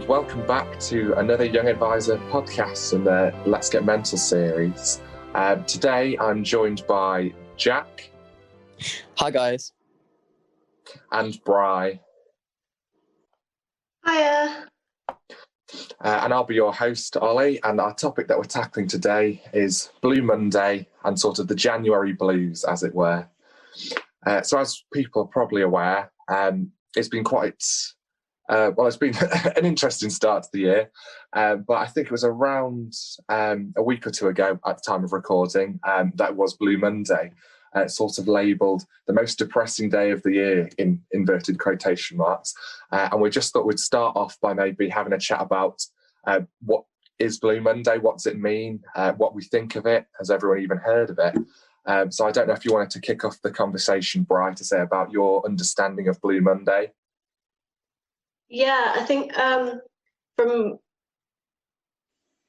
welcome back to another Young Advisor podcast in the Let's Get Mental series. Today I'm joined by Jack. Hi guys. And Bri. Hiya. And I'll be your host, Ollie, and our topic that we're tackling today is Blue Monday and sort of the January blues, as it were. So as people are probably aware, it's been quite... it's been an interesting start to the year, but I think it was around a week or two ago at the time of recording that was Blue Monday, sort of labelled the most depressing day of the year in inverted quotation marks. And we just thought we'd start off by maybe having a chat about what is Blue Monday, what does it mean, what we think of it, has everyone even heard of it? So I don't know if you wanted to kick off the conversation, Bri, to say about your understanding of Blue Monday. Yeah, I think from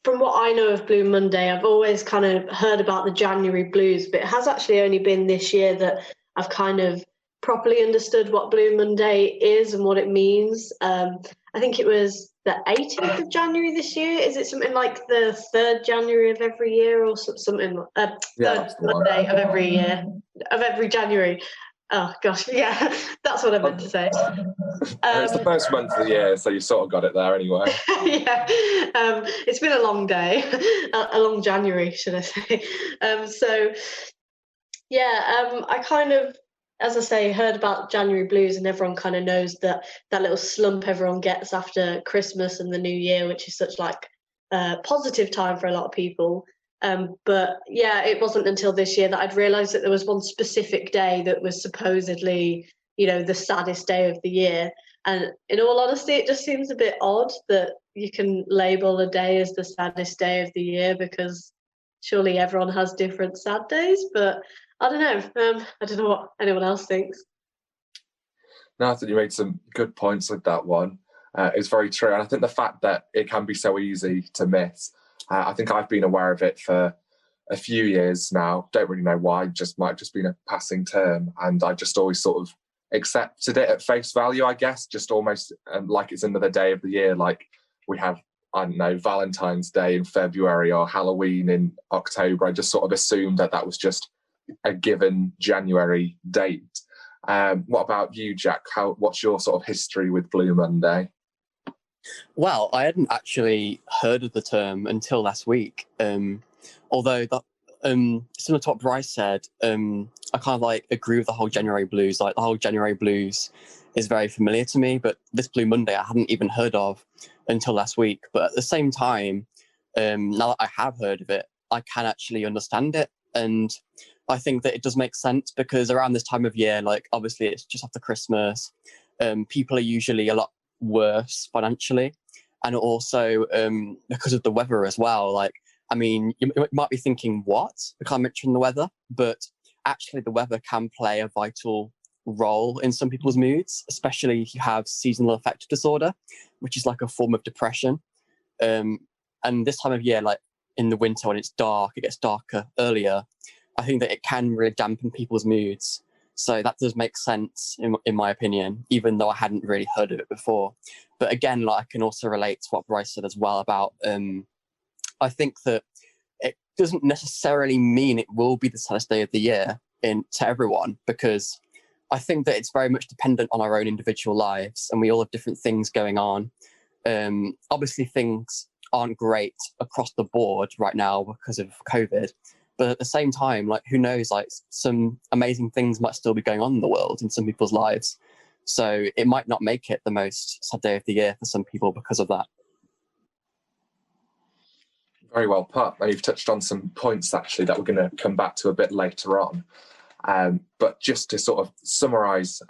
what I know of Blue Monday, I've always kind of heard about the January blues, but it has actually only been this year that I've kind of properly understood what Blue Monday is and what it means. I think it was the 18th of January this year. Is it something like the 3rd January of every year or something? Yeah, third Monday of every year, of every January. Oh gosh, yeah, that's what I meant to say. It's the first month of the year, so you sort of got it there anyway. Yeah, it's been a long day, a long January, should I say. I kind of, as I say, heard about January blues, and everyone kind of knows that little slump everyone gets after Christmas and the New Year, which is such like a positive time for a lot of people. But yeah, it wasn't until this year that I'd realised that there was one specific day that was supposedly, the saddest day of the year. And in all honesty, it just seems a bit odd that you can label a day as the saddest day of the year, because surely everyone has different sad days. But I don't know. I don't know what anyone else thinks. No, I think you made some good points with that one. It's very true. And I think the fact that it can be so easy to miss, I think I've been aware of it for a few years now. Don't really know why, might have just been a passing term. And I just always sort of accepted it at face value, I guess, just almost like it's another day of the year. Like we have, I don't know, Valentine's Day in February or Halloween in October. I just sort of assumed that was just a given January date. What about you, Jack? What's your sort of history with Blue Monday? Well, I hadn't actually heard of the term until last week. Although that, similar to what Bryce said, I kind of like agree with the whole January blues. Like the whole January blues is very familiar to me, but this Blue Monday I hadn't even heard of until last week. But at the same time, now that I have heard of it, I can actually understand it. And I think that it does make sense, because around this time of year, like obviously it's just after Christmas, people are usually a lot worse financially, and also because of the weather as well. Like, I mean, you might be thinking, what? We can't mention the weather, but actually the weather can play a vital role in some people's moods, especially if you have seasonal affective disorder, which is like a form of depression. And this time of year, like in the winter when it's dark, it gets darker earlier, I think that it can really dampen people's moods. So that does make sense in my opinion, even though I hadn't really heard of it before. But again, like I can also relate to what Bryce said as well about, I think that it doesn't necessarily mean it will be the saddest day of the year to everyone, because I think that it's very much dependent on our own individual lives, and we all have different things going on. Obviously things aren't great across the board right now because of COVID. But at the same time, like, who knows, like some amazing things might still be going on in the world in some people's lives. So it might not make it the most sad day of the year for some people because of that. Very well put. And you've touched on some points actually that we're going to come back to a bit later on. But just to sort of summarise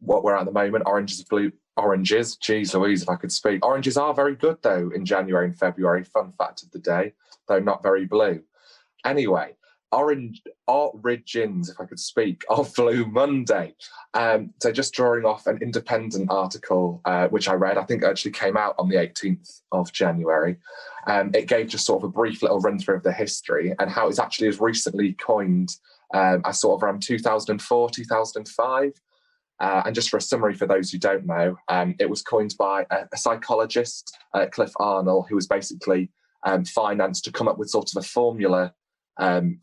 what we're at the moment, oranges, geez Louise, if I could speak. Oranges are very good though in January and February, fun fact of the day, though not very blue. Anyway, origins, if I could speak, of Blue Monday. So just drawing off an independent article, which I read, I think it actually came out on the 18th of January. It gave just sort of a brief little run through of the history and how it's actually as recently coined as sort of around 2004, 2005. And just for a summary for those who don't know, it was coined by a psychologist, Cliff Arnold, who was basically financed to come up with sort of a formula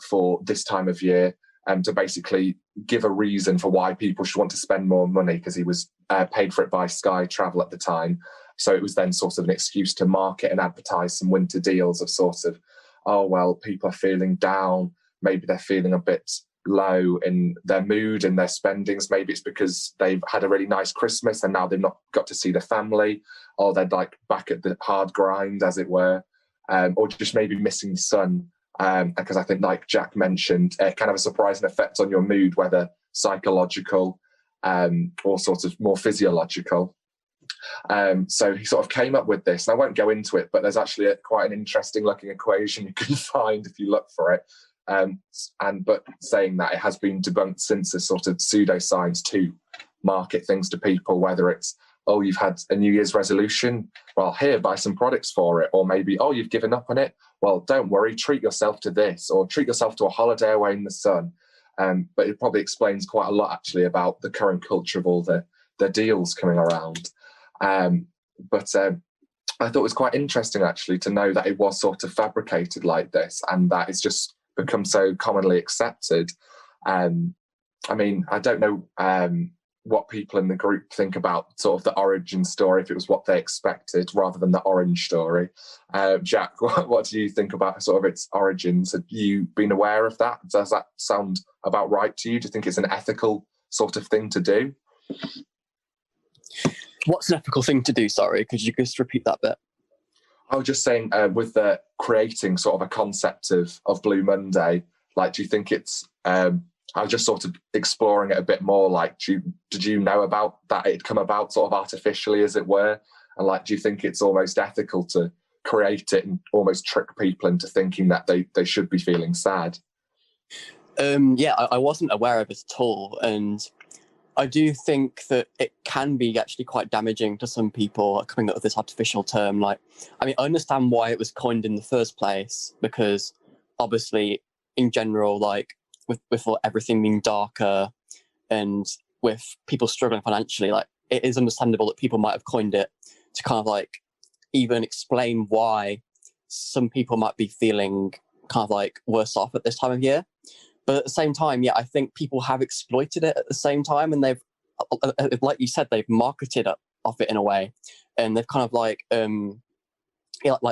for this time of year, to basically give a reason for why people should want to spend more money, because he was paid for it by Sky Travel at the time. So it was then sort of an excuse to market and advertise some winter deals of sort of, oh, well, people are feeling down. Maybe they're feeling a bit low in their mood and their spendings. Maybe it's because they've had a really nice Christmas and now they've not got to see their family, or they're like back at the hard grind, as it were, or just maybe missing the sun. Because I think, like Jack mentioned, it can have a surprising effect on your mood, whether psychological or sort of more physiological. So he sort of came up with this, and I won't go into it, but there's actually quite an interesting looking equation you can find if you look for it. But saying that, it has been debunked since as sort of pseudoscience to market things to people, whether it's, oh, you've had a New Year's resolution, well, here, buy some products for it. Or maybe, oh, you've given up on it, well, don't worry, treat yourself to this, or treat yourself to a holiday away in the sun. But it probably explains quite a lot, actually, about the current culture of all the deals coming around. But I thought it was quite interesting, actually, to know that it was sort of fabricated like this, and that it's just become so commonly accepted. I mean, I don't know what people in the group think about sort of the origin story, if it was what they expected rather than the orange story. Jack, what do you think about sort of its origins? Have you been aware of that? Does that sound about right to you? Do you think it's an ethical sort of thing to do? What's an ethical thing to do? Sorry, could you just repeat that bit? I was just saying, with the creating sort of a concept of Blue Monday, like, do you think it's, I was just sort of exploring it a bit more, like, did you know about that it had come about sort of artificially, as it were? And like, do you think it's almost ethical to create it and almost trick people into thinking that they should be feeling sad? Yeah, I wasn't aware of it at all. And I do think that it can be actually quite damaging to some people coming up with this artificial term. Like, I mean, I understand why it was coined in the first place, because obviously, in general, like with everything being darker and with people struggling financially, like, it is understandable that people might have coined it to kind of like even explain why some people might be feeling kind of like worse off at this time of year. But at the same time, yeah, I think people have exploited it at the same time, and they've, like you said, they've marketed off it in a way, and they've kind of like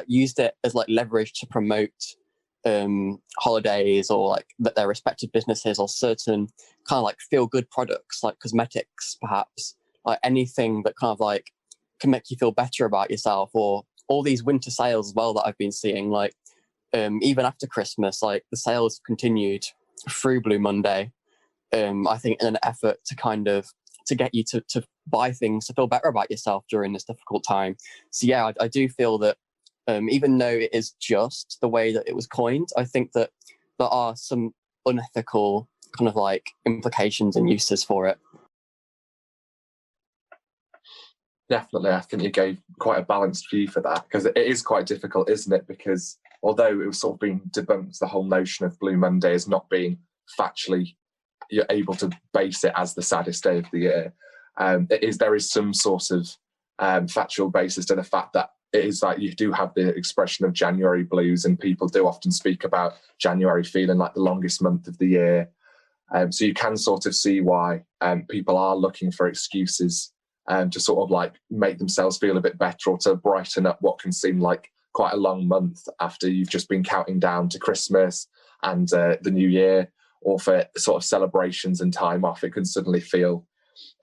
used it as like leverage to promote holidays, or like their respective businesses, or certain kind of like feel good products like cosmetics, perhaps, like anything that kind of like can make you feel better about yourself, or all these winter sales as well that I've been seeing, like even after Christmas, like the sales continued through Blue Monday, I think in an effort to kind of to get you to buy things to feel better about yourself during this difficult time. So yeah, I do feel that even though it is just the way that it was coined, I think that there are some unethical kind of like implications and uses for it. Definitely, I think you gave quite a balanced view for that, because it is quite difficult, isn't it? Because although it was sort of being debunked, the whole notion of Blue Monday as not being factually, you're able to base it as the saddest day of the year. There is some sort of factual basis to the fact that it is like you do have the expression of January blues, and people do often speak about January feeling like the longest month of the year. So you can sort of see why people are looking for excuses to sort of like make themselves feel a bit better, or to brighten up what can seem like quite a long month after you've just been counting down to Christmas and the New Year, or for sort of celebrations and time off. It can suddenly feel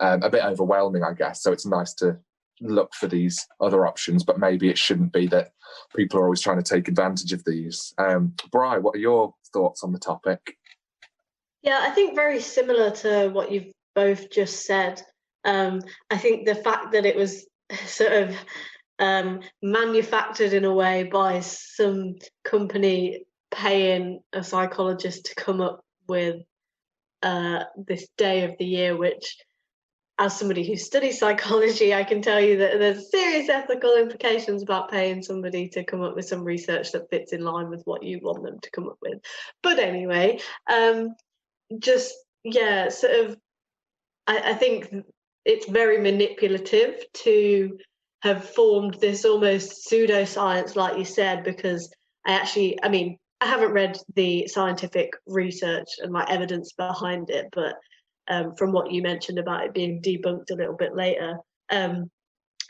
a bit overwhelming, I guess. So it's nice to look for these other options, but maybe it shouldn't be that people are always trying to take advantage of these. Bri, what are your thoughts on the topic? Yeah, I think very similar to what you've both just said. I think the fact that it was sort of manufactured in a way by some company paying a psychologist to come up with this day of the year, which, as somebody who studies psychology, I can tell you that there's serious ethical implications about paying somebody to come up with some research that fits in line with what you want them to come up with. But anyway, just, yeah, sort of, I think it's very manipulative to have formed this almost pseudoscience, like you said, because I mean, I haven't read the scientific research and like evidence behind it, but from what you mentioned about it being debunked a little bit later, I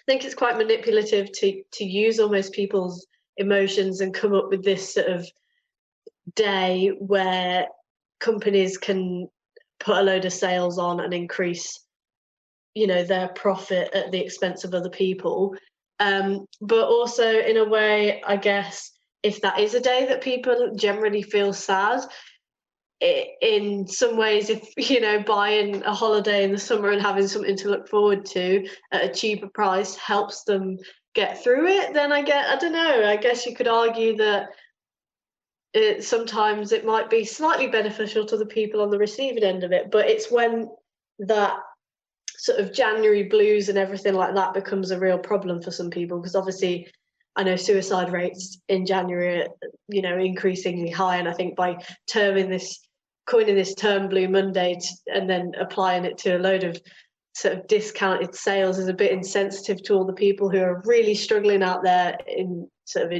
think it's quite manipulative to use almost people's emotions and come up with this sort of day where companies can put a load of sales on and increase, their profit at the expense of other people. But also in a way, I guess, if that is a day that people generally feel sad, in some ways, if buying a holiday in the summer and having something to look forward to at a cheaper price helps them get through it, then I don't know, I guess you could argue that sometimes it might be slightly beneficial to the people on the receiving end of it. But it's when that sort of January blues and everything like that becomes a real problem for some people, because obviously I know suicide rates in January are, increasingly high, and I think by coining this term Blue Monday and then applying it to a load of sort of discounted sales is a bit insensitive to all the people who are really struggling out there in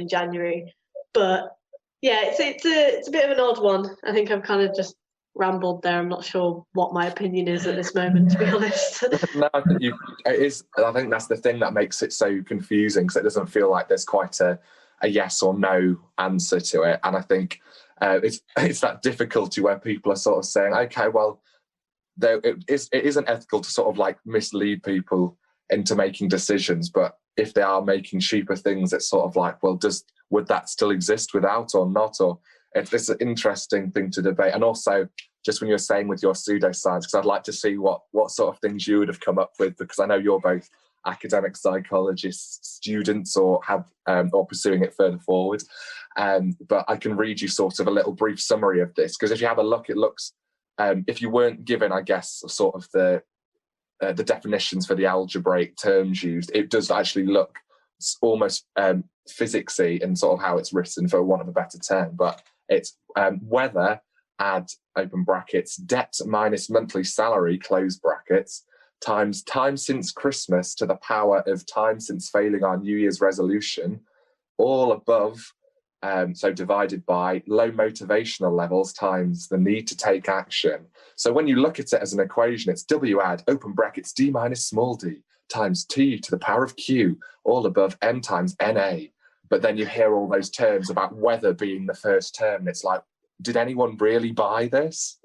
January. But yeah, it's a bit of an odd one. I think I've kind of just rambled there. I'm not sure what my opinion is at this moment, to be honest. No, I think it is. I think that's the thing that makes it so confusing, because it doesn't feel like there's quite a yes or no answer to it. And I think it's that difficulty where people are sort of saying, okay, well, it isn't ethical to sort of like mislead people into making decisions, but if they are making cheaper things, it's sort of like, well, would that still exist without or not? Or it's an interesting thing to debate. And also, just when you're saying with your pseudoscience, because I'd like to see what sort of things you would have come up with, because I know you're both academic psychologists, students, or have or pursuing it further forward. But I can read you sort of a little brief summary of this, because if you have a look, it looks, if you weren't given, I guess, sort of the definitions for the algebraic terms used, it does actually look almost physicsy in sort of how it's written, for want of a better term. But it's weather, add open brackets, debt minus monthly salary, close brackets, times time since Christmas to the power of time since failing our New Year's resolution, all above, so divided by low motivational levels times the need to take action. So when you look at it as an equation, it's W add open brackets D minus small d times T to the power of Q, all above M times NA. But then you hear all those terms about weather being the first term, and it's like, did anyone really buy this?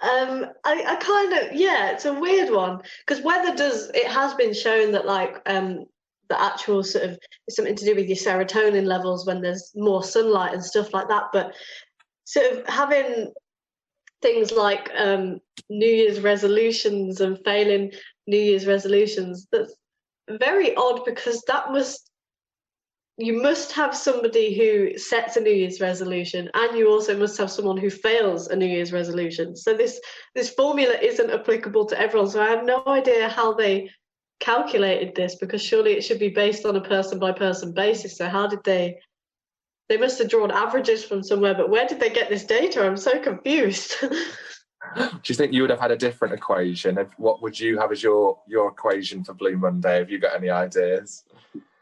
I kind of, yeah, it's a weird one, because weather it has been shown that like the actual sort of it's something to do with your serotonin levels when there's more sunlight and stuff like that. But sort of having things like New Year's resolutions and failing New Year's resolutions, that's very odd, because you must have somebody who sets a New Year's resolution, and you also must have someone who fails a New Year's resolution. So this formula isn't applicable to everyone. So I have no idea how they calculated this, because surely it should be based on a person by person basis. So how did they must have drawn averages from somewhere, but where did they get this data? I'm so confused. Do you think you would have had a different equation? What would you have as your equation for Blue Monday? Have you got any ideas?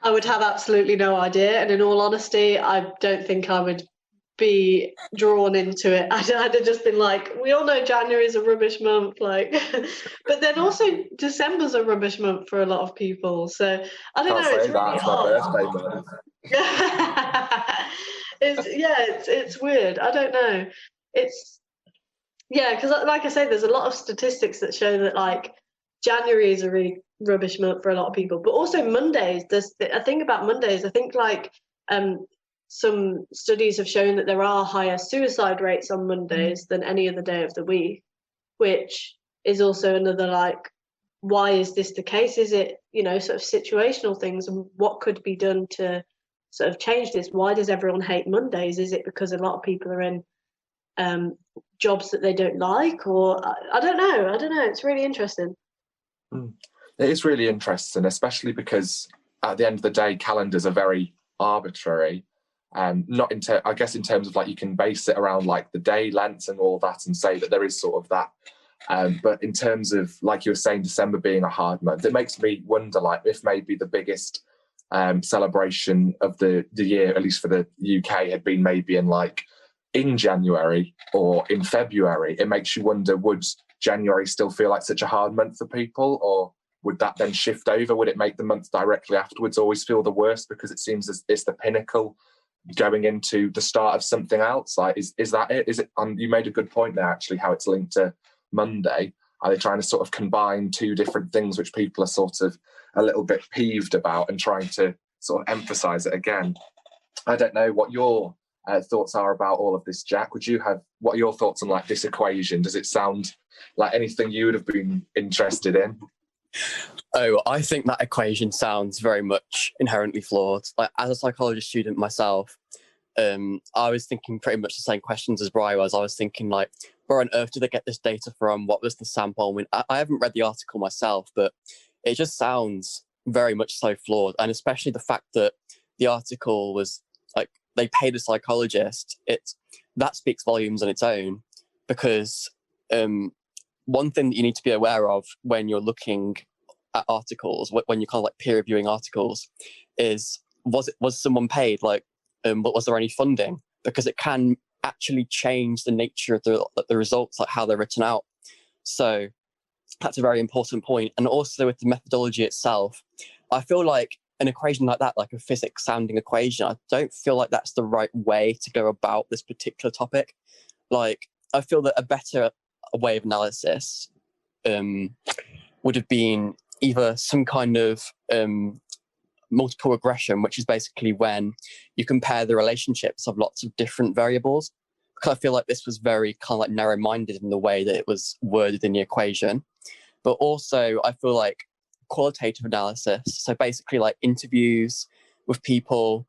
I would have absolutely no idea, and in all honesty, I don't think I would be drawn into it. I'd have just been like, we all know January is a rubbish month, like, but then also December's a rubbish month for a lot of people. So I don't know. It's really hard. It's weird. I don't know. Because like I say, there's a lot of statistics that show that like January is a really rubbish month for a lot of people, but also Mondays. There's a thing about Mondays. I think like some studies have shown that there are higher suicide rates on Mondays than any other day of the week, which is also another like, why is this the case? Is it, sort of situational things, and what could be done to sort of change this? Why does everyone hate Mondays? Is it because a lot of people are in jobs that they don't like, or I don't know. It's really interesting. It is really interesting, especially because at the end of the day, calendars are very arbitrary. Not I guess in terms of like, you can base it around like the day lengths and all that, and say that there is sort of that But in terms of, like you were saying, December being a hard month, it makes me wonder, like, if maybe the biggest celebration of the year, at least for the UK, had been maybe in January or in February. It makes you wonder, would January still feel like such a hard month for people, or would that then shift over? Would it make the month directly afterwards always feel the worst because it seems as it's the pinnacle going into the start of something else? Like, is that it? Is it? You made a good point there, actually, how it's linked to Monday. Are they trying to sort of combine two different things which people are sort of a little bit peeved about and trying to sort of emphasize it again? I don't know what your thoughts are about all of this, Jack. What are your thoughts on like this equation? Does it sound like anything you would have been interested in? Oh, I think that equation sounds very much inherently flawed. Like, as a psychology student myself, I was thinking pretty much the same questions as Bri was. I was thinking, like, where on earth did they get this data from? What was the sample? I mean, I haven't read the article myself, but it just sounds very much so flawed. And especially the fact that the article was, like, they paid a psychologist. That speaks volumes on its own, because one thing that you need to be aware of when you're looking at articles, when you're kind of like peer reviewing articles, is was someone paid? Like, was there any funding? Because it can actually change the nature of the results, like how they're written out. So that's a very important point. And also with the methodology itself, I feel like an equation like that, like a physics sounding equation, I don't feel like that's the right way to go about this particular topic. Like, I feel that a better way of analysis would have been either some kind of multiple regression, which is basically when you compare the relationships of lots of different variables. Because I feel like this was very kind of like narrow-minded in the way that it was worded in the equation. But also, I feel like qualitative analysis, so basically like interviews with people,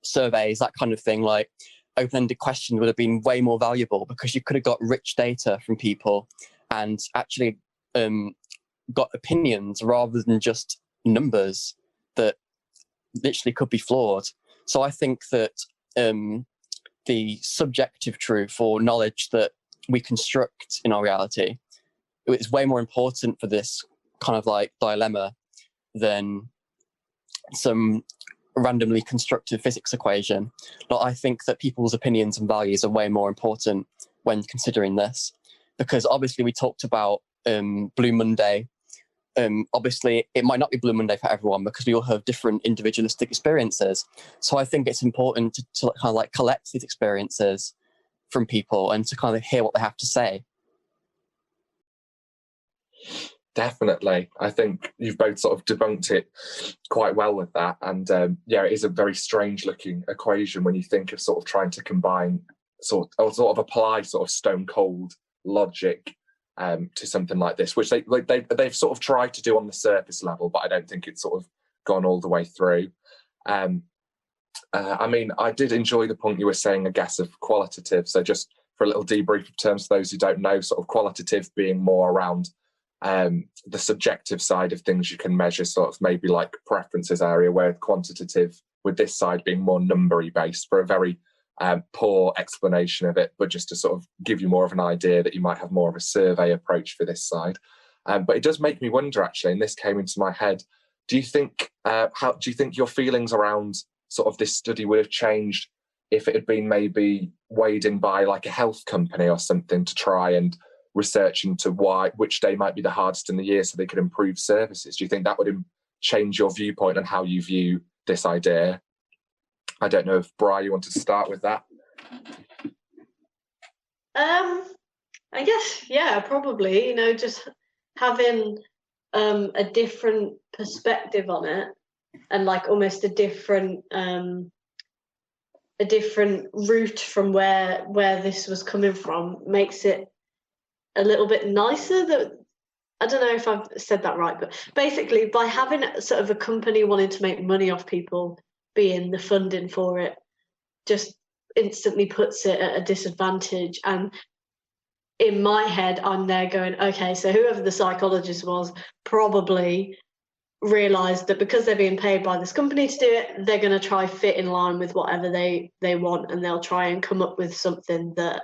surveys, that kind of thing, like open-ended questions would have been way more valuable, because you could have got rich data from people and actually got opinions rather than just numbers that literally could be flawed. So I think that the subjective truth or knowledge that we construct in our reality is way more important for this kind of like dilemma than some randomly constructed physics equation. But I think that people's opinions and values are way more important when considering this, because obviously we talked about Blue Monday. Obviously, it might not be Blue Monday for everyone because we all have different individualistic experiences. So I think it's important to kind of like collect these experiences from people and to kind of hear what they have to say. Definitely. I think you've both sort of debunked it quite well with that. And it is a very strange looking equation when you think of sort of trying to combine sort of apply sort of stone cold logic to something like this, which they've sort of tried to do on the surface level, but I don't think it's sort of gone all the way through. I mean, I did enjoy the point you were saying, I guess, of qualitative. So just for a little debrief of terms for those who don't know, sort of qualitative being more around the subjective side of things you can measure, sort of maybe like preferences area, where quantitative with this side being more numbery based, for a very poor explanation of it, but just to sort of give you more of an idea that you might have more of a survey approach for this side. But it does make me wonder, actually, and this came into my head, do you think your feelings around sort of this study would have changed if it had been maybe weighed in by like a health company or something to try and research into which day might be the hardest in the year so they could improve services? Do you think that would change your viewpoint on how you view this idea? I don't know if Bri, you wanted to start with that. I guess, yeah, probably, just having a different perspective on it, and like almost a different route from where this was coming from makes it a little bit nicer. That, I don't know if I've said that right, but basically by having sort of a company wanting to make money off people being the funding for it, just instantly puts it at a disadvantage. And in my head, I'm there going, okay, so whoever the psychologist was probably realised that because they're being paid by this company to do it, they're going to try fit in line with whatever they want, and they'll try and come up with something that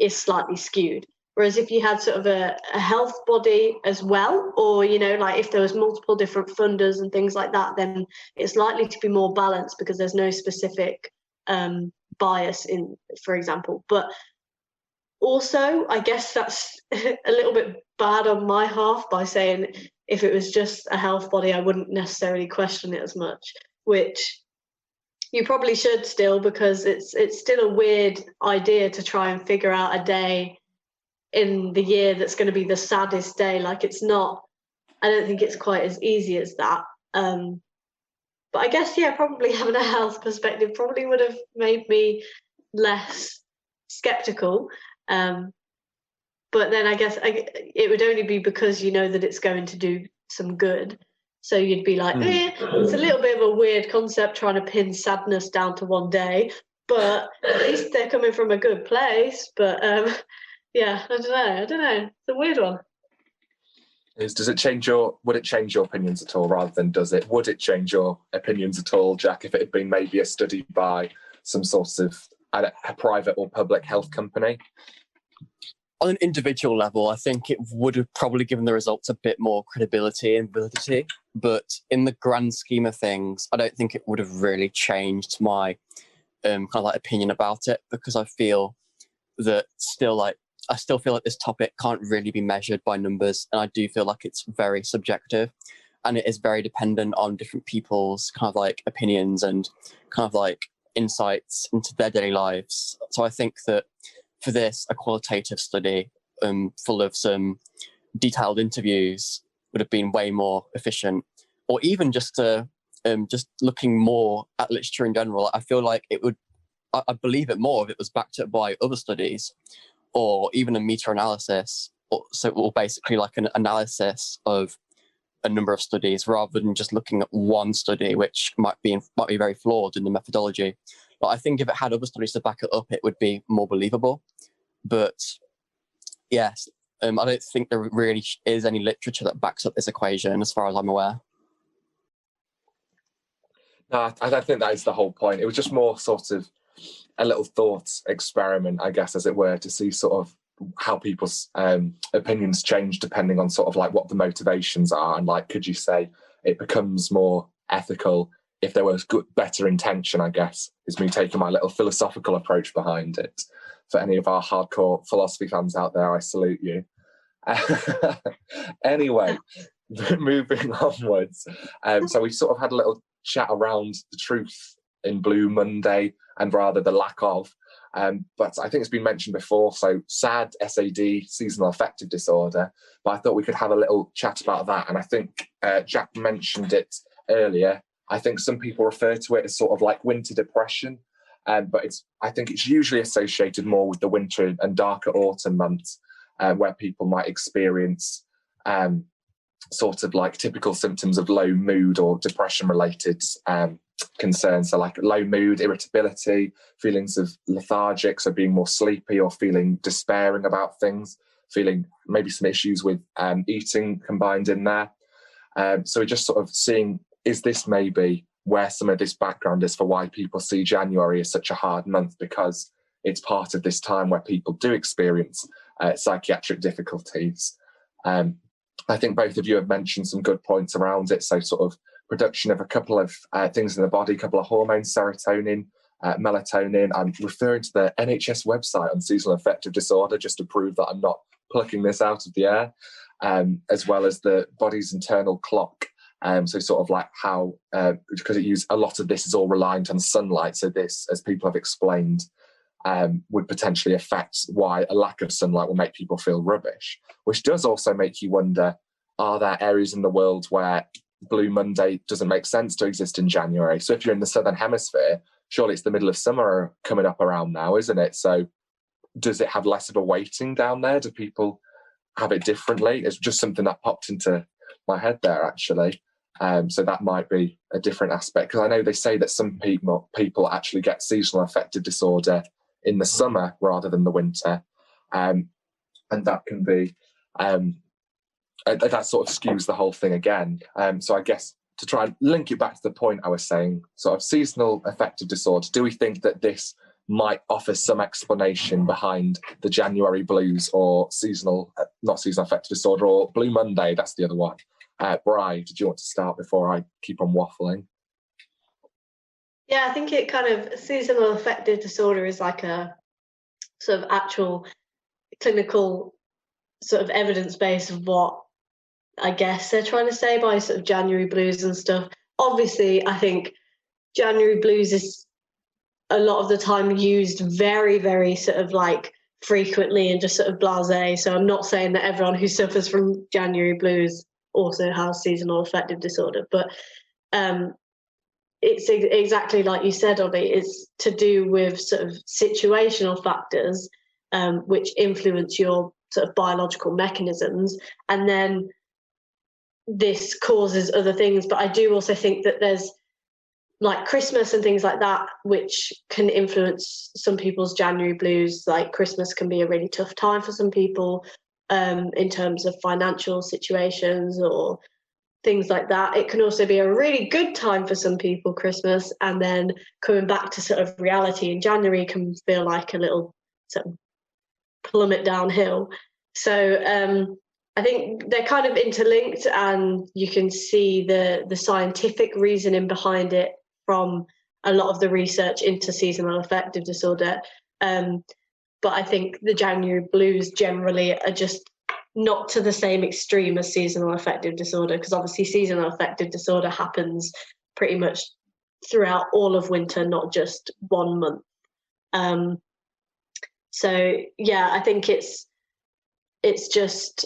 is slightly skewed. Whereas if you had sort of a health body as well, or, you know, like if there was multiple different funders and things like that, then it's likely to be more balanced because there's no specific bias in, for example. But also, I guess that's a little bit bad on my half by saying if it was just a health body, I wouldn't necessarily question it as much, which you probably should still, because it's still a weird idea to try and figure out a day in the year that's going to be the saddest day. Like, it's not, I don't think it's quite as easy as that. But I guess, yeah, probably having a health perspective probably would have made me less skeptical. But then I guess it would only be because you know that it's going to do some good. So you'd be like, it's a little bit of a weird concept trying to pin sadness down to one day, but at least they're coming from a good place. But yeah, I don't know. It's a weird one. Would it change your opinions at all rather than would it change your opinions at all, Jack, if it had been maybe a study by some sort of a private or public health company? On an individual level, I think it would have probably given the results a bit more credibility and validity. But in the grand scheme of things, I don't think it would have really changed my kind of like opinion about it, because I feel that I still feel like this topic can't really be measured by numbers, and I do feel like it's very subjective, and it is very dependent on different people's kind of like opinions and kind of like insights into their daily lives. So I think that for this, a qualitative study full of some detailed interviews would have been way more efficient. Or even just looking more at literature in general, I feel like it would, I believe it more if it was backed up by other studies, or even a meta-analysis, or basically like an analysis of a number of studies, rather than just looking at one study, which might be very flawed in the methodology. But I think if it had other studies to back it up, it would be more believable. But yes, I don't think there really is any literature that backs up this equation, as far as I'm aware. No, I think that is the whole point. It was just more sort of a little thought experiment, I guess, as it were, to see sort of how people's opinions change depending on sort of like what the motivations are. And like, could you say it becomes more ethical if there was better intention, I guess, is me taking my little philosophical approach behind it. For any of our hardcore philosophy fans out there, I salute you. Anyway, moving onwards. So we sort of had a little chat around the truth in Blue Monday, and rather the lack of. But I think it's been mentioned before, so SAD, SAD, seasonal affective disorder. But I thought we could have a little chat about that. And I think Jack mentioned it earlier. I think some people refer to it as sort of like winter depression, but I think it's usually associated more with the winter and darker autumn months, where people might experience sort of like typical symptoms of low mood or depression-related concerns. So like low mood, irritability, feelings of lethargic, so being more sleepy or feeling despairing about things, feeling maybe some issues with eating combined in there. So we're just sort of seeing, is this maybe where some of this background is for why people see January as such a hard month, because it's part of this time where people do experience psychiatric difficulties. I think both of you have mentioned some good points around it. So sort of production of a couple of things in the body, a couple of hormones, serotonin, melatonin. I'm referring to the NHS website on seasonal affective disorder just to prove that I'm not plucking this out of the air, as well as the body's internal clock. So sort of like how, because a lot of this is all reliant on sunlight. So this, as people have explained, would potentially affect why a lack of sunlight will make people feel rubbish, which does also make you wonder, are there areas in the world where Blue Monday doesn't make sense to exist in January? So if you're in the Southern Hemisphere, surely it's the middle of summer coming up around now, isn't it? So does it have less of a weighting down there? Do people have it differently? It's just something that popped into my head there, actually. So that might be a different aspect, because I know they say that some people actually get seasonal affective disorder in the summer rather than the winter, and that can be that sort of skews the whole thing again. So I guess to try and link it back to the point I was saying, sort of seasonal affective disorder, do we think that this might offer some explanation behind the January blues or not seasonal affective disorder, or Blue Monday, that's the other one. Bri, did you want to start before I keep on waffling? Yeah, I think it kind of, seasonal affective disorder is like a sort of actual clinical sort of evidence base of what I guess they're trying to say by sort of January blues and stuff. Obviously, I think January blues is a lot of the time used very, very sort of like frequently and just sort of blasé. So I'm not saying that everyone who suffers from January blues also has seasonal affective disorder, but it's exactly like you said, Ollie. It's to do with sort of situational factors which influence your sort of biological mechanisms, and then this causes other things. But I do also think that there's like Christmas and things like that, which can influence some people's January blues. Like Christmas can be a really tough time for some people in terms of financial situations or things like that. It can also be a really good time for some people, Christmas, and then coming back to sort of reality in January can feel like a little sort of plummet downhill. So I think they're kind of interlinked, and you can see the scientific reasoning behind it from a lot of the research into seasonal affective disorder. But I think the January blues generally are just not to the same extreme as seasonal affective disorder, because obviously seasonal affective disorder happens pretty much throughout all of winter, not just 1 month. So yeah, I think it's just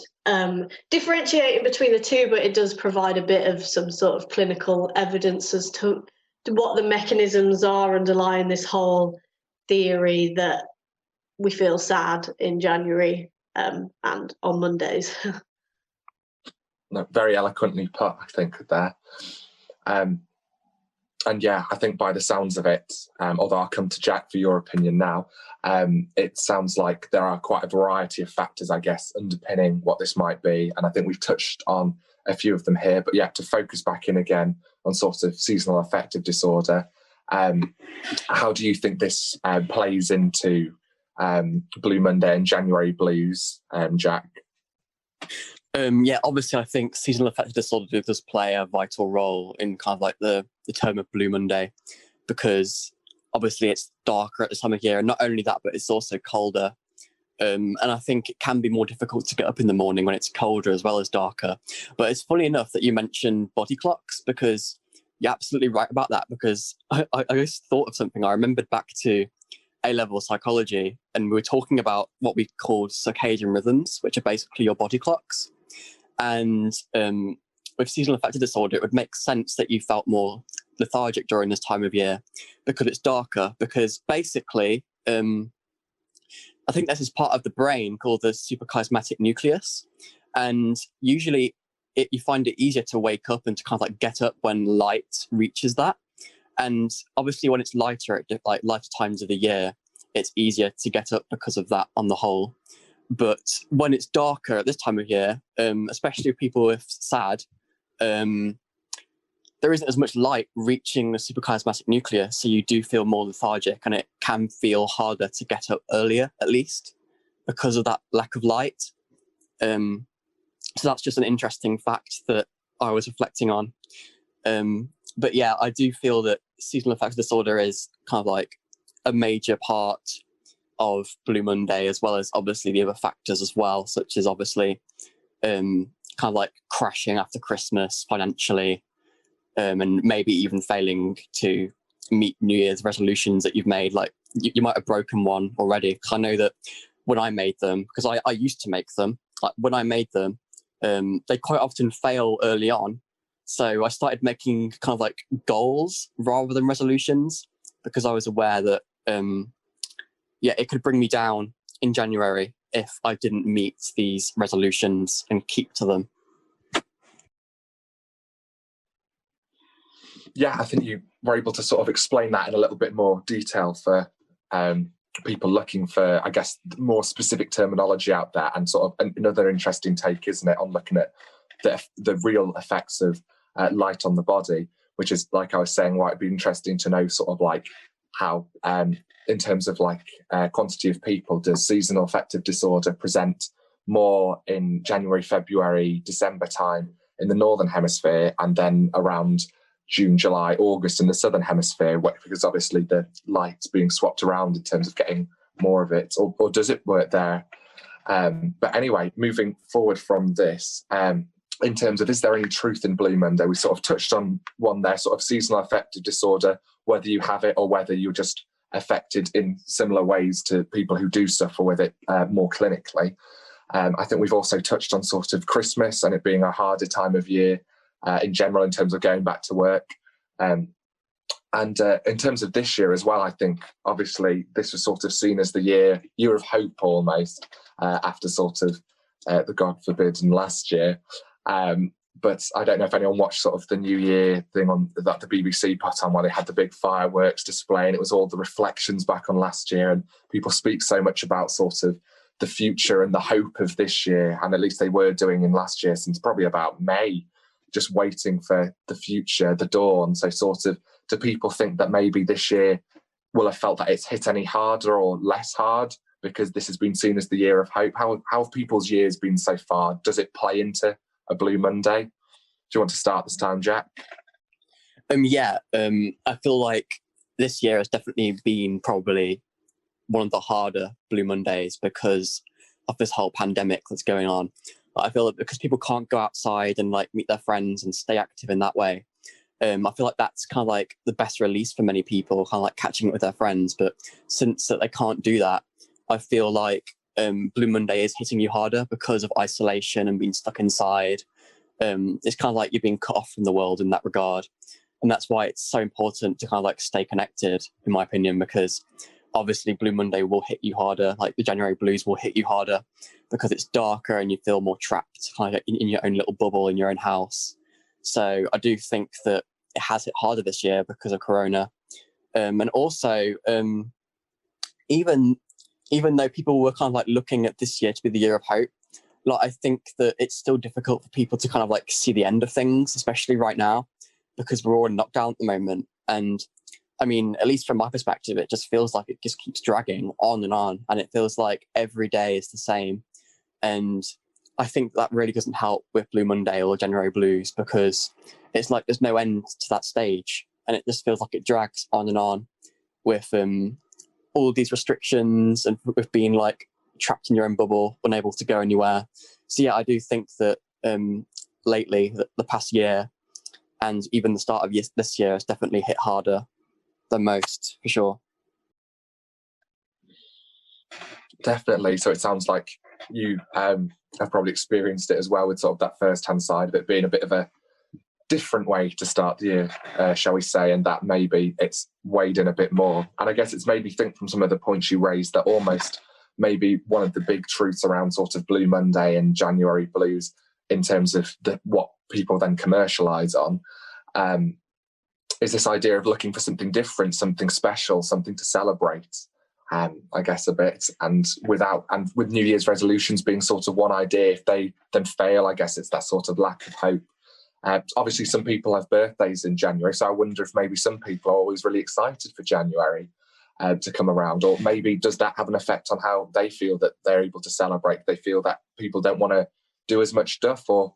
differentiating between the two, but it does provide a bit of some sort of clinical evidence as to what the mechanisms are underlying this whole theory that we feel sad in January and on Mondays. No, very eloquently put, I think, there. And yeah, I think by the sounds of it, although I'll come to Jack for your opinion now, it sounds like there are quite a variety of factors, I guess, underpinning what this might be. And I think we've touched on a few of them here. But yeah, to focus back in again on sort of seasonal affective disorder, how do you think this plays into Blue Monday and January blues, Jack? Yeah, obviously, I think seasonal affective disorder does play a vital role in kind of like the term of Blue Monday, because obviously it's darker at this time of year, and not only that, but it's also colder. And I think it can be more difficult to get up in the morning when it's colder as well as darker. But it's funny enough that you mentioned body clocks, because you're absolutely right about that, because I just thought of something. I remembered back to A-level psychology, and we were talking about what we called circadian rhythms, which are basically your body clocks. And with seasonal affective disorder, it would make sense that you felt more lethargic during this time of year because it's darker, because basically I think this is part of the brain called the suprachiasmatic nucleus, and usually you find it easier to wake up and to kind of like get up when light reaches that. And obviously when it's lighter at like lighter times of the year, it's easier to get up because of that on the whole. But when it's darker at this time of year, especially with people with SAD, there isn't as much light reaching the suprachiasmatic nucleus, so you do feel more lethargic, and it can feel harder to get up earlier, at least, because of that lack of light. So that's just an interesting fact that I was reflecting on. But yeah, I do feel that seasonal affective disorder is kind of like a major part of Blue Monday, as well as obviously the other factors as well, such as obviously kind of like crashing after Christmas financially, and maybe even failing to meet New Year's resolutions that you've made. Like you might have broken one already. Because I know that when I made them, because I used to make them, like when I made them, they quite often fail early on. So I started making kind of like goals rather than resolutions, because I was aware that it could bring me down in January if I didn't meet these resolutions and keep to them. Yeah, I think you were able to sort of explain that in a little bit more detail for people looking for, I guess, more specific terminology out there, and sort of another interesting take, isn't it, on looking at the real effects of light on the body, which is, like I was saying, why it'd be interesting to know sort of like how, in terms of like quantity of people, does seasonal affective disorder present more in January, February, December time in the Northern Hemisphere, and then around June, July, August in the Southern Hemisphere, because obviously the light's being swapped around in terms of getting more of it, or does it work there? But anyway, moving forward from this, in terms of, is there any truth in Blue Monday? We sort of touched on one there, sort of seasonal affective disorder, whether you have it or whether you're just affected in similar ways to people who do suffer with it more clinically. I think we've also touched on sort of Christmas and it being a harder time of year in general in terms of going back to work. And in terms of this year as well, I think obviously this was sort of seen as the year of hope almost, after sort of the God forbidden last year. But I don't know if anyone watched sort of the New Year thing on that the BBC put on, where they had the big fireworks display, and it was all the reflections back on last year. And people speak so much about sort of the future and the hope of this year, and at least they were doing in last year since probably about May, just waiting for the future, the dawn. So sort of, do people think that maybe this year will have felt that it's hit any harder or less hard because this has been seen as the year of hope? How have people's years been so far? Does it play into a Blue Monday? Do you want to start this time, Jack? I feel like this year has definitely been probably one of the harder Blue Mondays because of this whole pandemic that's going on. I feel that because people can't go outside and like meet their friends and stay active in that way, I feel like that's kind of like the best release for many people, kind of like catching up with their friends. But since that they can't do that, I feel like Blue Monday is hitting you harder because of isolation and being stuck inside. It's kind of like you're being cut off from the world in that regard. And that's why it's so important to kind of like stay connected, in my opinion, because obviously Blue Monday will hit you harder, like the January blues will hit you harder because it's darker and you feel more trapped kind of in your own little bubble in your own house. So I do think that it has hit harder this year because of Corona. And also, even though people were kind of like looking at this year to be the year of hope, like I think that it's still difficult for people to kind of like see the end of things, especially right now, because we're all in lockdown at the moment. And I mean, at least from my perspective, it just feels like it just keeps dragging on, and it feels like every day is the same. And I think that really doesn't help with Blue Monday or January blues, because it's like there's no end to that stage, and it just feels like it drags on with all of these restrictions and with being like trapped in your own bubble, unable to go anywhere. So yeah, I do think that lately, the past year, and even the start of this year has definitely hit harder than most, for sure. Definitely. So it sounds like you have probably experienced it as well, with sort of that first-hand side of it being a bit of a different way to start the year, shall we say, and that maybe it's weighed in a bit more. And I guess it's made me think from some of the points you raised that almost maybe one of the big truths around sort of Blue Monday and January blues in terms of what people then commercialise on is this idea of looking for something different, something special, something to celebrate. I guess a bit, and with New Year's resolutions being sort of one idea, if they then fail, I guess it's that sort of lack of hope. Obviously, some people have birthdays in January, so I wonder if maybe some people are always really excited for January to come around, or maybe does that have an effect on how they feel that they're able to celebrate? They feel that people don't want to do as much stuff, or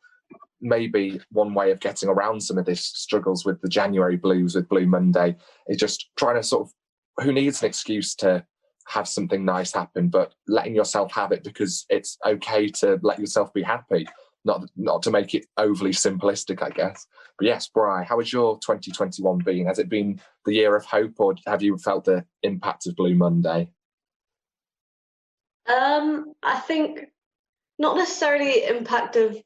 maybe one way of getting around some of these struggles with the January blues, with Blue Monday, is just trying to sort of, who needs an excuse to have something nice happen, but letting yourself have it because it's okay to let yourself be happy, not to make it overly simplistic, I guess. But yes, Bri, how has your 2021 been? Has it been the year of hope, or have you felt the impact of Blue Monday? I think not necessarily impact of,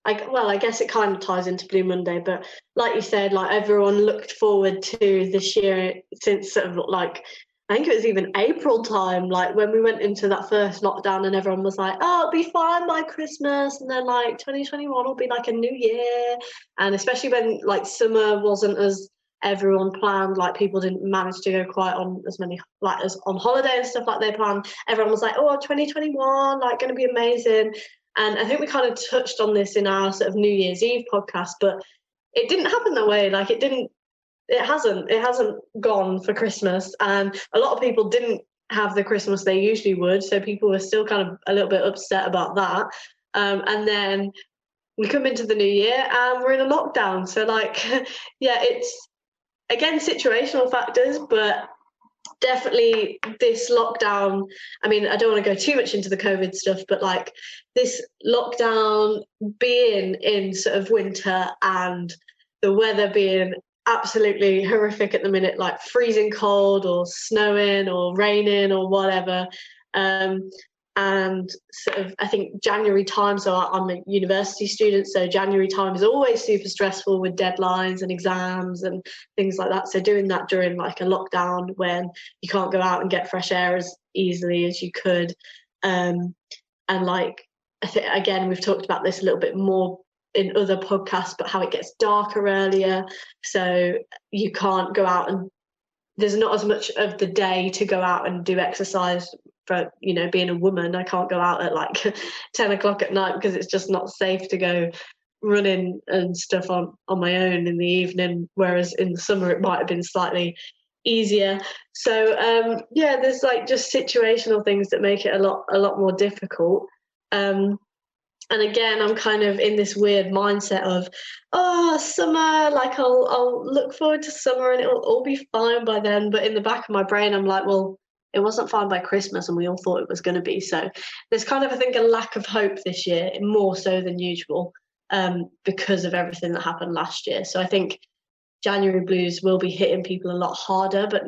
I guess it kind of ties into Blue Monday, but like you said, like everyone looked forward to this year since sort of like, I think it was even April time, like when we went into that first lockdown and everyone was like, oh, it'll be fine by Christmas. And then like 2021 will be like a new year. And especially when like summer wasn't as everyone planned, like people didn't manage to go quite on as many, like as on holiday and stuff like they planned. Everyone was like, oh, 2021, like going to be amazing. And I think we kind of touched on this in our sort of New Year's Eve podcast, but it didn't happen that way. Like it didn't it hasn't gone for Christmas, and a lot of people didn't have the Christmas they usually would, so people were still kind of a little bit upset about that. And then we come into the new year and we're in a lockdown, so like yeah, it's again situational factors, but definitely this lockdown, I mean, I don't want to go too much into the COVID stuff, but like this lockdown being in sort of winter and the weather being absolutely horrific at the minute, like freezing cold or snowing or raining or whatever. And sort of, I think January time, so I'm a university student, so January time is always super stressful with deadlines and exams and things like that. So doing that during like a lockdown when you can't go out and get fresh air as easily as you could. And like, I think, again, we've talked about this a little bit more in other podcasts, but how it gets darker earlier. So you can't go out and there's not as much of the day to go out and do exercise. For, you know, being a woman, I can't go out at like 10 o'clock at night because it's just not safe to go running and stuff on my own in the evening, whereas in the summer it might have been slightly easier. So yeah, there's like just situational things that make it a lot more difficult. And again, I'm kind of in this weird mindset of, oh, summer, like I'll look forward to summer and it'll all be fine by then. But in the back of my brain, I'm like, well, it wasn't fine by Christmas and we all thought it was going to be. So there's kind of, I think, a lack of hope this year, more so than usual, because of everything that happened last year. So I think January blues will be hitting people a lot harder, but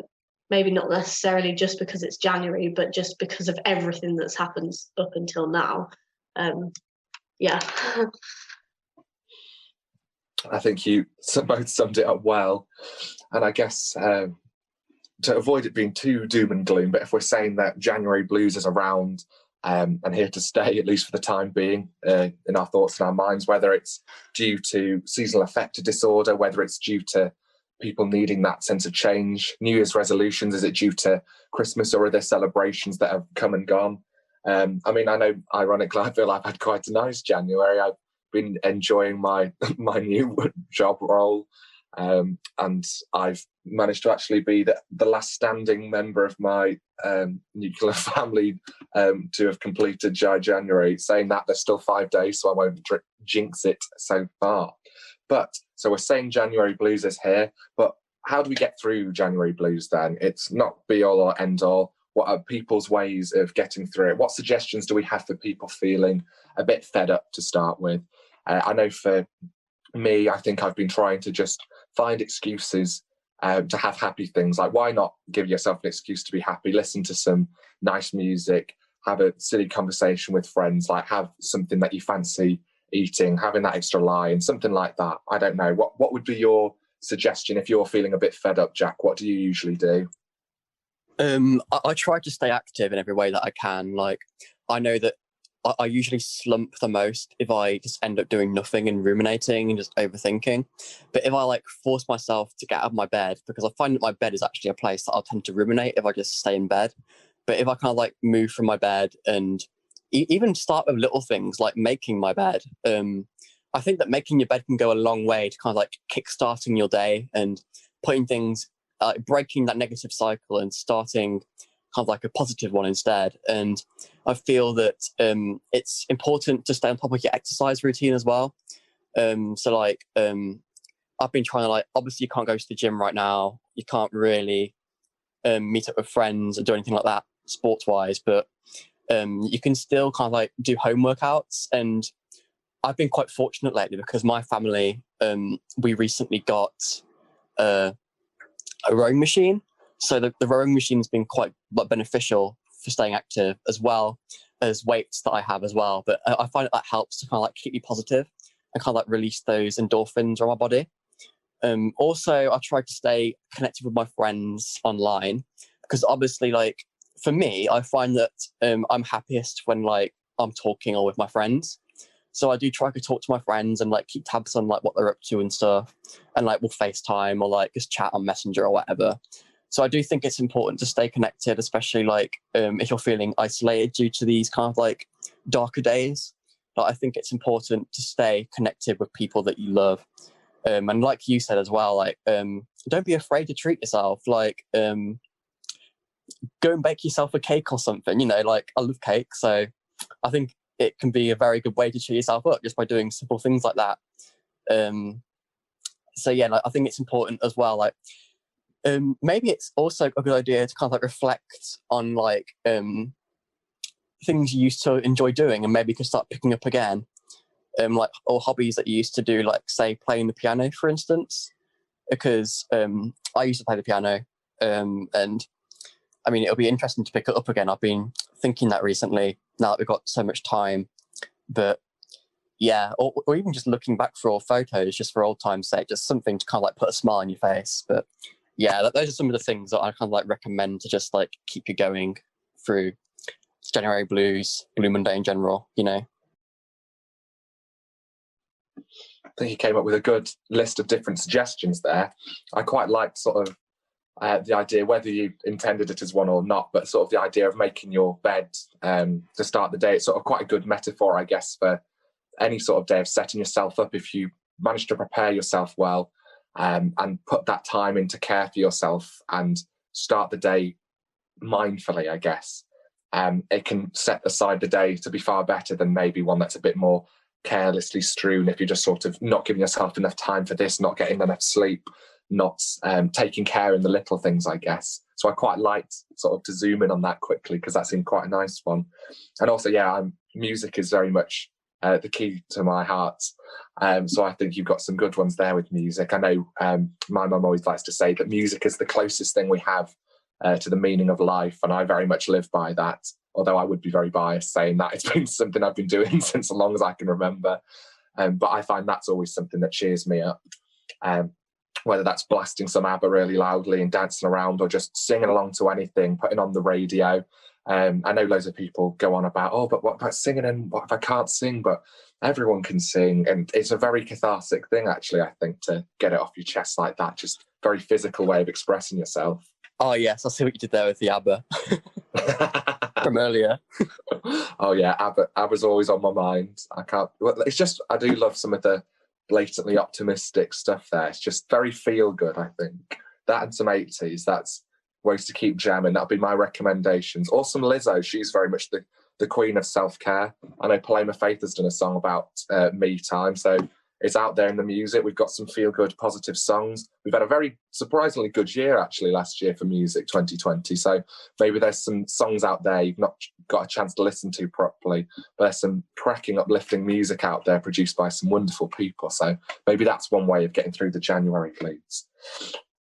maybe not necessarily just because it's January, but just because of everything that's happened up until now. Yeah. I think you both summed it up well. And I guess to avoid it being too doom and gloom, but if we're saying that January blues is around and here to stay, at least for the time being, in our thoughts and our minds, whether it's due to seasonal affective disorder, whether it's due to people needing that sense of change, New Year's resolutions, is it due to Christmas or are there celebrations that have come and gone? I mean, I know, ironically, I feel I've had quite a nice January. I've been enjoying my new job role. And I've managed to actually be the last standing member of my nuclear family to have completed January. Saying that, there's still 5 days, so I won't jinx it so far. But so we're saying January blues is here, but how do we get through January blues then? It's not be all or end all. What are people's ways of getting through it? What suggestions do we have for people feeling a bit fed up to start with? I know for me, I think I've been trying to just find excuses to have happy things. Like, why not give yourself an excuse to be happy? Listen to some nice music, have a silly conversation with friends, like have something that you fancy eating, having that extra line, something like that. I don't know. What would be your suggestion if you're feeling a bit fed up, Jack? What do you usually do? I try to stay active in every way that I can. Like, I know that I usually slump the most if I just end up doing nothing and ruminating and just overthinking. But if I like force myself to get out of my bed, because I find that my bed is actually a place that I'll tend to ruminate if I just stay in bed. But if I kind of like move from my bed and even start with little things like making my bed, I think that making your bed can go a long way to kind of like kickstarting your day and putting things, breaking that negative cycle and starting kind of like a positive one instead. And I feel that it's important to stay on top of your exercise routine as well. So like I've been trying to, like, obviously you can't go to the gym right now, you can't really meet up with friends and do anything like that sports wise, but you can still kind of like do home workouts. And I've been quite fortunate lately because my family, we recently got a rowing machine. So the rowing machine has been quite beneficial for staying active, as well as weights that I have as well. But I find that helps to kind of like keep me positive and kind of like release those endorphins from my body. Also, I try to stay connected with my friends online because obviously, like, for me, I find that I'm happiest when like I'm talking or with my friends. So I do try to talk to my friends and like keep tabs on like what they're up to and stuff, and like we'll FaceTime or like just chat on Messenger or whatever. So I do think it's important to stay connected, especially like if you're feeling isolated due to these kind of like darker days. But I think it's important to stay connected with people that you love. And like you said as well, like don't be afraid to treat yourself. Like go and bake yourself a cake or something. You know, like I love cake, so I think it can be a very good way to cheer yourself up just by doing simple things like that. So yeah, like, I think it's important as well. Like maybe it's also a good idea to kind of like reflect on like things you used to enjoy doing, and maybe you can start picking up again. Like or hobbies that you used to do, like say playing the piano, for instance. Because I used to play the piano, and I mean it'll be interesting to pick it up again. I've been thinking that recently, now that we've got so much time. But yeah, or even just looking back for old photos, just for old time's sake, just something to kind of like put a smile on your face. But yeah, those are some of the things that I kind of like recommend to just like keep you going through January blues, Blue Monday in general, you know. I think you came up with a good list of different suggestions there. I quite liked sort of the idea, whether you intended it as one or not, but sort of the idea of making your bed to start the day. It's sort of quite a good metaphor, I guess, for any sort of day of setting yourself up. If you manage to prepare yourself well and put that time in to care for yourself and start the day mindfully, I guess, it can set aside the day to be far better than maybe one that's a bit more carelessly strewn, if you're just sort of not giving yourself enough time for this, not getting enough sleep, not taking care in the little things, I guess. So I quite liked sort of to zoom in on that quickly, because that seemed quite a nice one. And also, yeah, music is very much the key to my heart. So I think you've got some good ones there with music. I know my mum always likes to say that music is the closest thing we have to the meaning of life, and I very much live by that. Although I would be very biased saying that it's been something I've been doing since as long as I can remember. But I find that's always something that cheers me up. Whether that's blasting some ABBA really loudly and dancing around, or just singing along to anything, putting on the radio. I know loads of people go on about, oh, but what about singing, and what if I can't sing? But everyone can sing, and it's a very cathartic thing, actually, I think, to get it off your chest like that. Just very physical way of expressing yourself. Oh yes, I see what you did there with the ABBA from earlier. Oh yeah, ABBA's always on my mind. It's just, I do love some of the blatantly optimistic stuff there. It's just very feel good, I think. That and some 80s, that's ways to keep jamming. That'll be my recommendations. Or some Lizzo, she's very much the queen of self-care. I know Paloma Faith has done a song about me time, so it's out there in the music. We've got some feel-good, positive songs. We've had a very surprisingly good year, actually, last year for music, 2020. So maybe there's some songs out there you've not got a chance to listen to properly, but there's some cracking, uplifting music out there produced by some wonderful people. So maybe that's one way of getting through the January blues.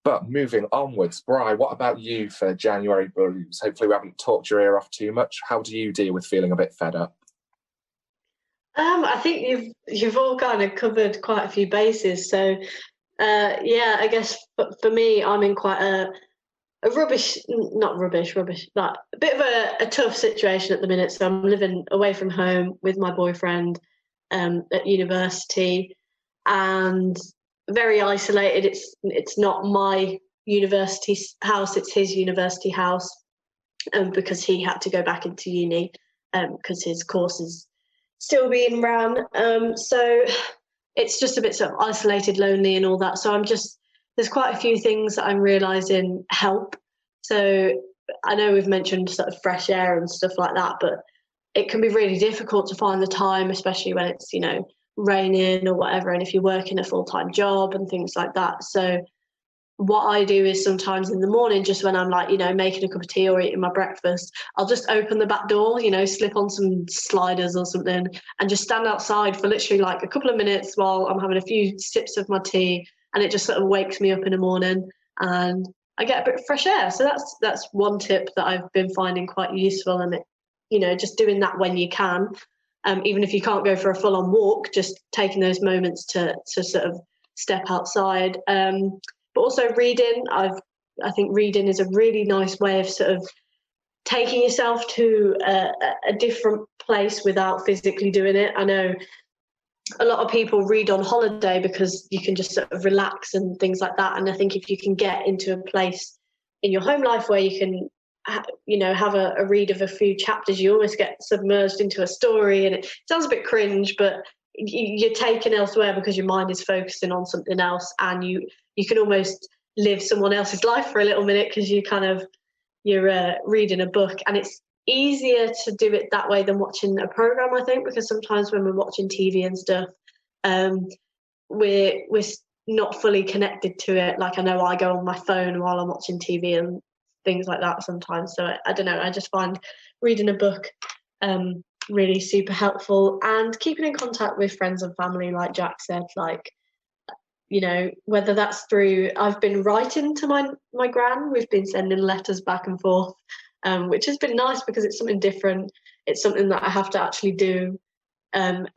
But moving onwards, Bri, what about you for January blues? Hopefully we haven't talked your ear off too much. How do you deal with feeling a bit fed up? I think you've all kind of covered quite a few bases. So yeah, I guess for me, I'm in quite a rubbish, like a bit of a tough situation at the minute. So I'm living away from home with my boyfriend at university, and very isolated. It's not my university house, it's his university house, because he had to go back into uni because his course is still being ran. So it's just a bit sort of isolated, lonely and all that. So there's quite a few things that I'm realising help. So I know we've mentioned sort of fresh air and stuff like that, but it can be really difficult to find the time, especially when it's, raining or whatever, and if you're working a full-time job and things like that. So what I do is sometimes in the morning, just when I'm like, making a cup of tea or eating my breakfast, I'll just open the back door, slip on some sliders or something and just stand outside for literally like a couple of minutes while I'm having a few sips of my tea, and it just sort of wakes me up in the morning and I get a bit of fresh air. So that's one tip that I've been finding quite useful, and just doing that when you can. Even if you can't go for a full-on walk, just taking those moments to sort of step outside. But also reading. I think reading is a really nice way of sort of taking yourself to a different place without physically doing it. I know a lot of people read on holiday because you can just sort of relax and things like that. And I think if you can get into a place in your home life where you can have a read of a few chapters, you almost get submerged into a story, and it sounds a bit cringe, but you're taken elsewhere because your mind is focusing on something else, and you can almost live someone else's life for a little minute because you're reading a book, and it's easier to do it that way than watching a program, I think, because sometimes when we're watching TV and stuff, we're not fully connected to it. Like, I know I go on my phone while I'm watching TV and things like that sometimes. So I don't know, I just find reading a book really super helpful, and keeping in contact with friends and family, like Jack said, like, you know, whether that's through, I've been writing to my gran, we've been sending letters back and forth, which has been nice because it's something different. It's something that I have to actually do, and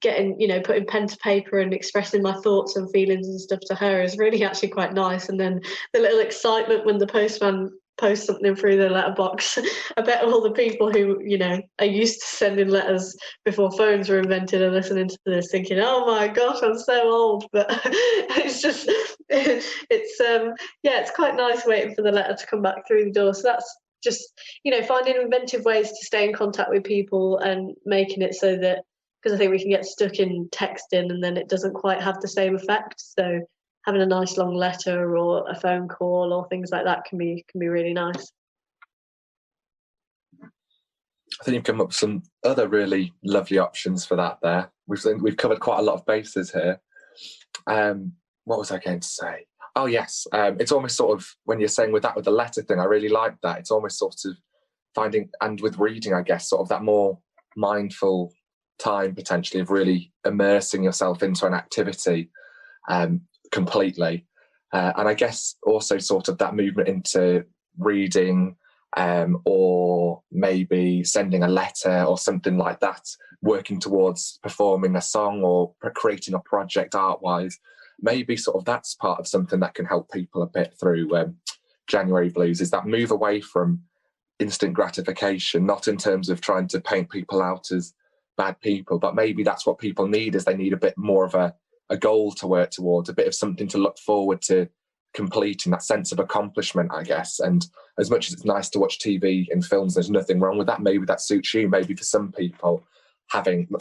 getting, you know, putting pen to paper and expressing my thoughts and feelings and stuff to her is really actually quite nice. And then the little excitement when the postman post something through the letterbox. I bet all the people who, you know, are used to sending letters before phones were invented are listening to this thinking, oh my gosh, I'm so old. But it's just, it's quite nice waiting for the letter to come back through the door. So that's just, you know, finding inventive ways to stay in contact with people and making it so that, because I think we can get stuck in texting and then it doesn't quite have the same effect. So having a nice long letter or a phone call or things like that can be really nice. I think you've come up with some other really lovely options for that there. We've covered quite a lot of bases here. What was I going to say? Oh, yes. It's almost sort of, when you're saying with the letter thing, I really like that. It's almost sort of finding, and with reading, I guess, sort of that more mindful time potentially of really immersing yourself into an activity completely. And I guess also sort of that movement into reading, or maybe sending a letter or something like that, working towards performing a song or creating a project art-wise. Maybe sort of that's part of something that can help people a bit through January blues, is that move away from instant gratification, not in terms of trying to paint people out as bad people, but maybe that's what people need, is they need a bit more of a goal to work towards, a bit of something to look forward to completing, that sense of accomplishment, I guess. And as much as it's nice to watch TV and films, there's nothing wrong with that. Maybe that suits you. Maybe for some people,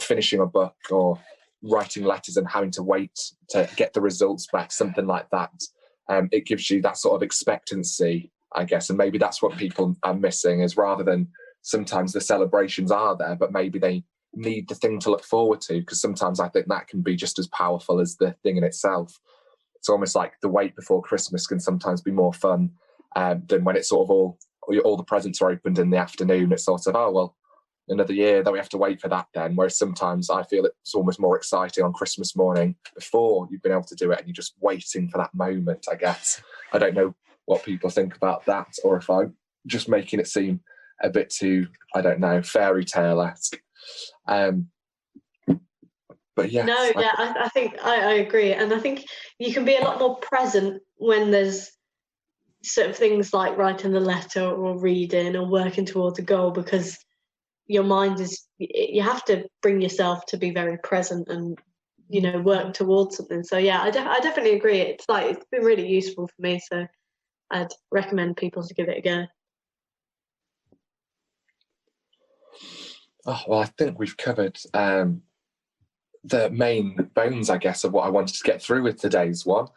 finishing a book or writing letters and having to wait to get the results back, something like that, it gives you that sort of expectancy, I guess. And maybe that's what people are missing, is rather than sometimes the celebrations are there, but maybe they need the thing to look forward to, because sometimes I think that can be just as powerful as the thing in itself. It's almost like the wait before Christmas can sometimes be more fun than when it's sort of all the presents are opened in the afternoon. It's sort of, oh, well, another year that we have to wait for that then. Whereas sometimes I feel it's almost more exciting on Christmas morning before you've been able to do it, and you're just waiting for that moment, I guess. I don't know what people think about that, or if I'm just making it seem a bit too, I don't know, fairy tale-esque. But yeah, I think I agree, and I think you can be a lot more present when there's sort of things like writing the letter or reading or working towards a goal, because your mind is, you have to bring yourself to be very present and, you know, work towards something. So yeah, I definitely agree. It's been really useful for me, so I'd recommend people to give it a go. Oh, well, I think we've covered the main bones, I guess, of what I wanted to get through with today's one.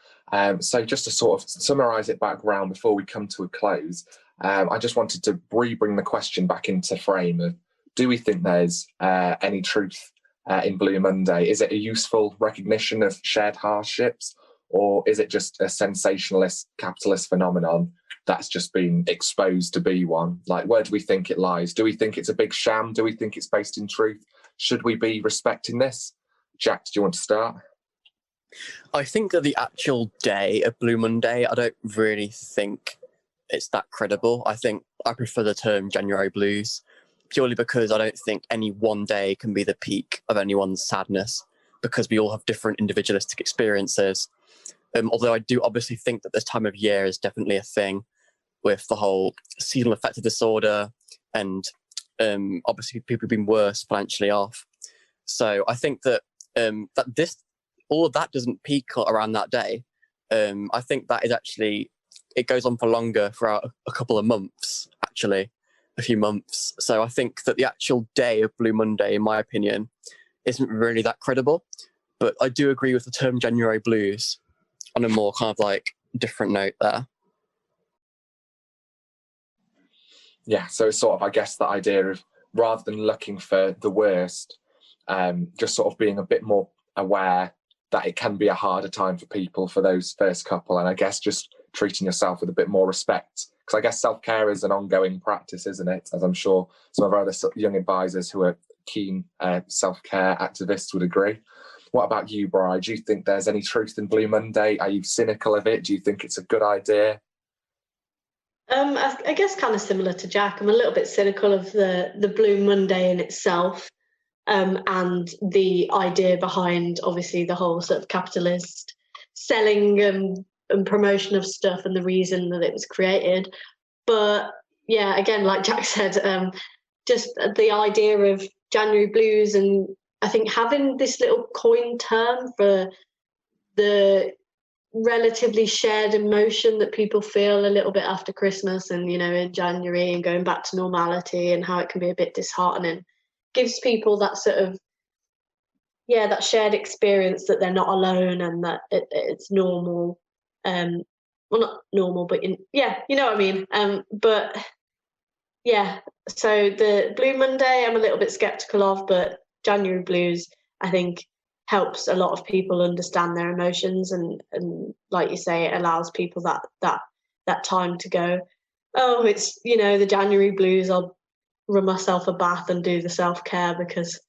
So just to sort of summarise it back round before we come to a close, I just wanted to bring the question back into frame of, do we think there's any truth in Blue Monday? Is it a useful recognition of shared hardships, or is it just a sensationalist capitalist phenomenon that's just been exposed to be one? Like, where do we think it lies? Do we think it's a big sham? Do we think it's based in truth? Should we be respecting this? Jack, do you want to start? I think that the actual day of Blue Monday, I don't really think it's that credible. I think I prefer the term January blues, purely because I don't think any one day can be the peak of anyone's sadness, because we all have different individualistic experiences. Although I do obviously think that this time of year is definitely a thing with the whole seasonal affective disorder, and obviously people have been worse financially off. So I think that all of that doesn't peak around that day. I think that is actually, it goes on for longer, for a couple of months, actually, a few months. So I think that the actual day of Blue Monday, in my opinion, isn't really that credible. But I do agree with the term January blues on a more kind of like different note there. Yeah, so it's sort of, I guess, the idea of rather than looking for the worst, just sort of being a bit more aware that it can be a harder time for people for those first couple, and I guess just treating yourself with a bit more respect. Because I guess self-care is an ongoing practice, isn't it? As I'm sure some of our other young advisors who are keen self-care activists would agree. What about you, Bri? Do you think there's any truth in Blue Monday? Are you cynical of it? Do you think it's a good idea? I guess kind of similar to Jack. I'm a little bit cynical of the Blue Monday in itself, and the idea behind, obviously, the whole sort of capitalist selling and promotion of stuff and the reason that it was created. But yeah, again, like Jack said, just the idea of January blues, and I think having this little coin term for the relatively shared emotion that people feel a little bit after Christmas and, you know, in January and going back to normality, and how it can be a bit disheartening, gives people that sort of, yeah, that shared experience that they're not alone and that it's normal. Well, not normal, but yeah, you know what I mean. But yeah, so the Blue Monday I'm a little bit skeptical of, but January blues, I think, helps a lot of people understand their emotions, and like you say, it allows people that time to go, oh, it's, you know, the January blues, I'll run myself a bath and do the self-care because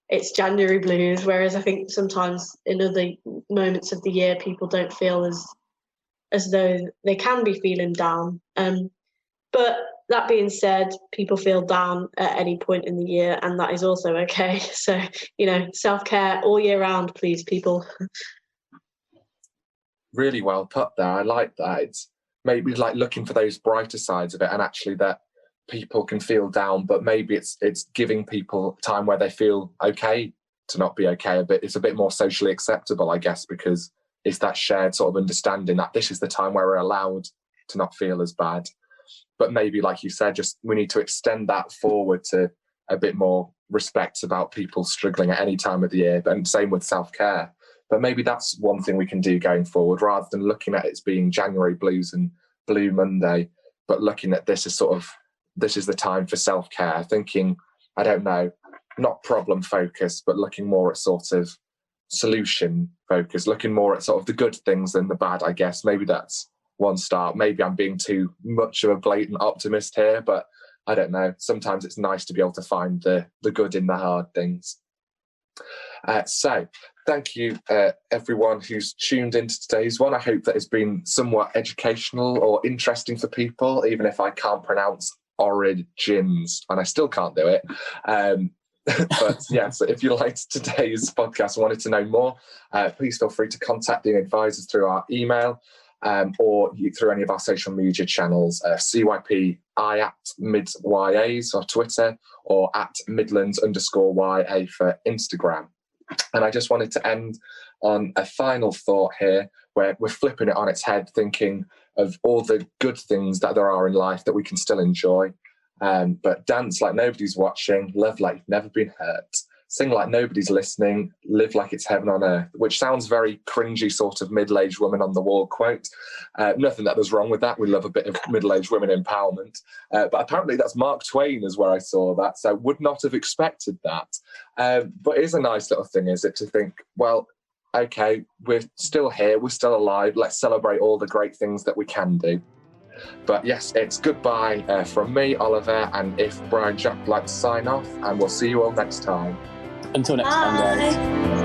it's January blues. Whereas I think sometimes in other moments of the year people don't feel as though they can be feeling down. But that being said, people feel down at any point in the year, and that is also okay. So, you know, self-care all year round, please, people. Really well put there. I like that. It's maybe like looking for those brighter sides of it, and actually that people can feel down, but maybe it's giving people time where they feel okay to not be okay a bit. It's a bit more socially acceptable, I guess, because it's that shared sort of understanding that this is the time where we're allowed to not feel as bad. But maybe, like you said, just we need to extend that forward to a bit more respect about people struggling at any time of the year, and same with self-care. But maybe that's one thing we can do going forward, rather than looking at it as being January blues and Blue Monday, but looking at this as sort of, this is the time for self-care, thinking, I don't know, not problem focused, but looking more at sort of solution focused, looking more at sort of the good things than the bad, I guess. Maybe that's one start. Maybe I'm being too much of a blatant optimist here, but I don't know. Sometimes it's nice to be able to find the good in the hard things. So thank you, everyone who's tuned into today's one. I hope that it's been somewhat educational or interesting for people, even if I can't pronounce origins, and I still can't do it. But yeah, so if you liked today's podcast and wanted to know more, please feel free to contact the advisors through our email, or through any of our social media channels, CYPI at MidYAs or Twitter, or at Midlands_YA for Instagram. And I just wanted to end on a final thought here, where we're flipping it on its head, thinking of all the good things that there are in life that we can still enjoy. But dance like nobody's watching, love like you've never been hurt, sing like nobody's listening, live like it's heaven on earth, which sounds very cringy, sort of middle-aged woman on the wall quote. Nothing that there's wrong with that. We love a bit of middle-aged women empowerment. But apparently that's Mark Twain is where I saw that, so would not have expected that. But it is a nice little thing, is it, to think, well, okay, we're still here, we're still alive, let's celebrate all the great things that we can do. But yes, it's goodbye from me, Oliver, and if Brian Jack would like to sign off, and we'll see you all next time. Until next time, guys.